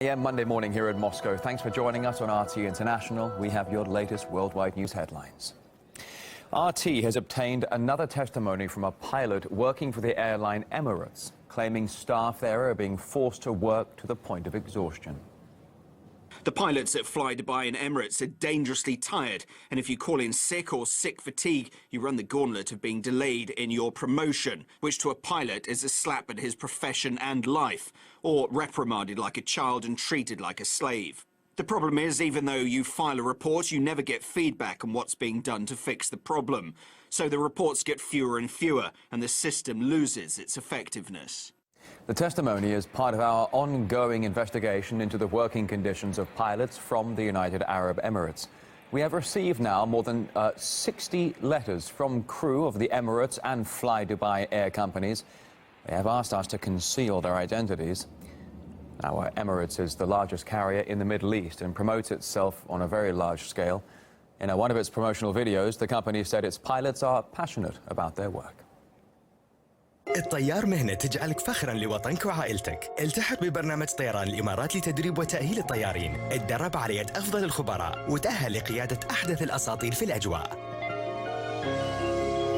Yeah, Monday morning here in Moscow. Thanks for joining us on RT International. We have your latest worldwide news headlines. RT has obtained another testimony from a pilot working for the airline Emirates, claiming staff there are being forced to work to the point of exhaustion. The pilots at FlyDubai and Emirates are dangerously tired, and if you call in sick or sick fatigue, you run the gauntlet of being delayed in your promotion, which to a pilot is a slap at his profession and life, or reprimanded like a child and treated like a slave. The problem is, even though you file a report, you never get feedback on what's being done to fix the problem. So the reports get fewer and fewer, and the system loses its effectiveness. The testimony is part of our ongoing investigation into the working conditions of pilots from the United Arab Emirates. We have received now more than 60 letters from crew of the Emirates and FlyDubai air companies. They have asked us to conceal their identities. Now, Emirates is the largest carrier in the Middle East and promotes itself on a very large scale. In one of its promotional videos, the company said its pilots are passionate about their work. الطيار مهنة تجعلك فخراً لوطنك وعائلتك. التحق ببرنامج طيران الإمارات لتدريب وتأهيل الطيارين. اتدرب على يد أفضل الخبراء وتأهل لقيادة أحدث الأساطيل في الأجواء.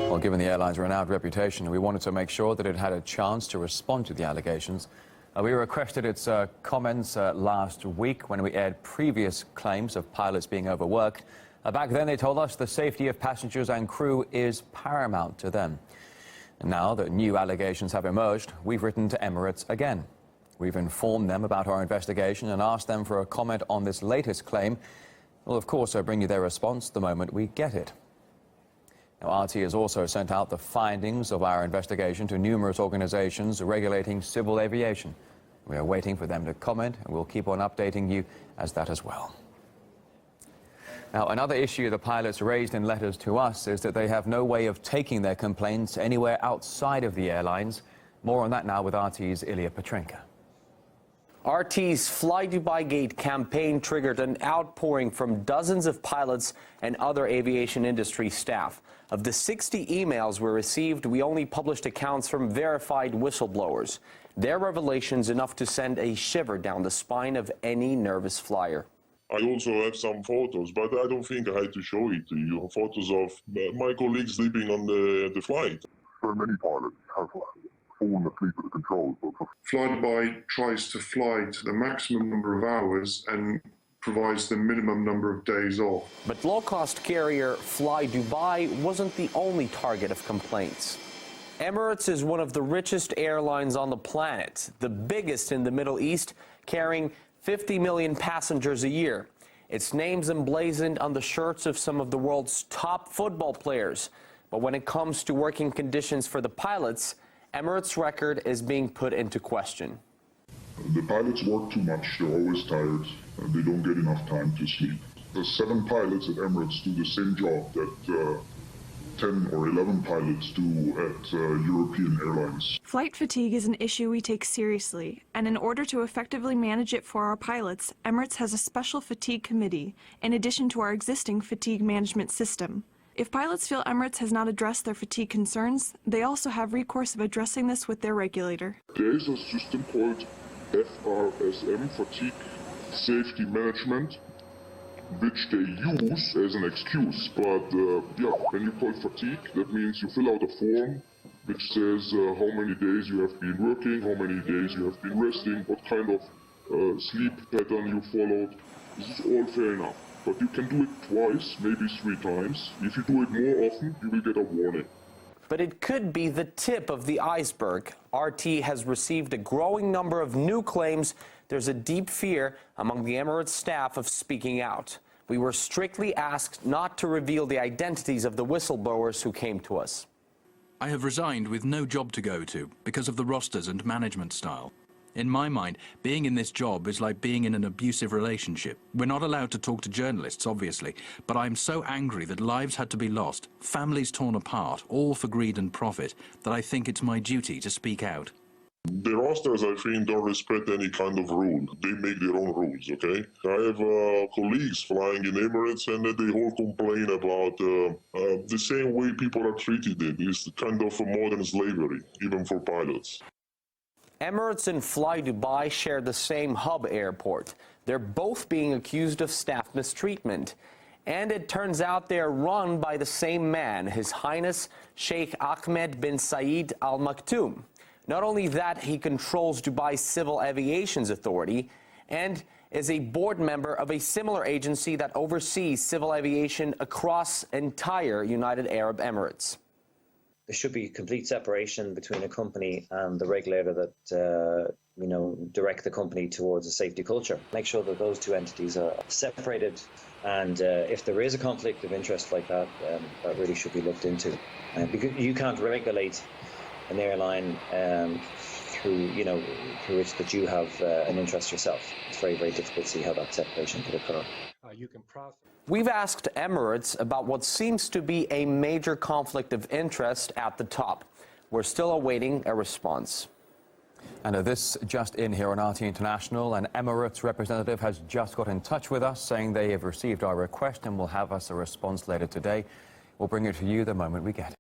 Well, given the airline's renowned reputation, we wanted to make sure that it had a chance to respond to the allegations. We requested its comments last week when we aired previous claims of pilots being overworked. Back then, they told us the safety of passengers and crew is paramount to them. Now that new allegations have emerged, we've written to Emirates again. We've informed them about our investigation and asked them for a comment on this latest claim. We'll, of course, bring you their response the moment we get it. Now, RT has also sent out the findings of our investigation to numerous organizations regulating civil aviation. We are waiting for them to comment, and we'll keep on updating you as that as well. Now, another issue the pilots raised in letters to us is that they have no way of taking their complaints anywhere outside of the airlines. More on that now with RT's Ilya Petrenka. RT's Fly Dubai Gate campaign triggered an outpouring from dozens of pilots and other aviation industry staff. Of the 60 emails we received, we only published accounts from verified whistleblowers. Their revelations enough to send a shiver down the spine of any nervous flyer. I also have some photos, but I don't think I had to show it to you. Photos of my colleagues sleeping on the flight. So many pilots have fallen asleep at the controls. FlyDubai tries to fly to the maximum number of hours and provides the minimum number of days off. But low-cost carrier FlyDubai wasn't the only target of complaints. Emirates is one of the richest airlines on the planet, the biggest in the Middle East, carrying 50 million passengers a year. Its name's emblazoned on the shirts of some of the world's top football players. But when it comes to working conditions for the pilots, Emirates' record is being put into question. The pilots work too much, they're always tired, and they don't get enough time to sleep. The 7 pilots at Emirates do the same job that 10 or 11 pilots do at European airlines. Flight fatigue is an issue we take seriously, and in order to effectively manage it for our pilots, Emirates has a special fatigue committee, in addition to our existing fatigue management system. If pilots feel Emirates has not addressed their fatigue concerns, they also have recourse of addressing this with their regulator. There is a system called FRSM, Fatigue Safety Management, which they use as an excuse, but when you call fatigue, that means you fill out a form which says how many days you have been working, how many days you have been resting, what kind of sleep pattern you followed. This is all fair enough, but you can do it twice, maybe 3 times. If you do it more often, you will get a warning. But it could be the tip of the iceberg. RT has received a growing number of new claims. There's a deep fear among the Emirates staff of speaking out. We were strictly asked not to reveal the identities of the whistleblowers who came to us. I have resigned with no job to go to because of the rosters and management style. In my mind, being in this job is like being in an abusive relationship. We're not allowed to talk to journalists, obviously, but I'm so angry that lives had to be lost, families torn apart, all for greed and profit, that I think it's my duty to speak out. The rosters, I think, don't respect any kind of rule. They make their own rules, okay? I have colleagues flying in Emirates, and they all complain about the same way people are treated. It's kind of a modern slavery, even for pilots. Emirates and FlyDubai share the same hub airport. They're both being accused of staff mistreatment. And it turns out they're run by the same man, His Highness Sheikh Ahmed bin Saeed Al Maktoum. Not only that, he controls Dubai's Civil Aviation's authority and is a board member of a similar agency that oversees civil aviation across entire United Arab Emirates. There should be complete separation between a company and the regulator that, direct the company towards a safety culture. Make sure that those two entities are separated, and if there is a conflict of interest like that, that really should be looked into. Because you can't regulate an airline through which that you have an interest yourself. It's very, very difficult to see how that separation could occur. We've asked Emirates about what seems to be a major conflict of interest at the top. We're still awaiting a response. And this just in here on RT International, an Emirates representative has just got in touch with us saying they have received our request and will have us a response later today. We'll bring it to you the moment we get it.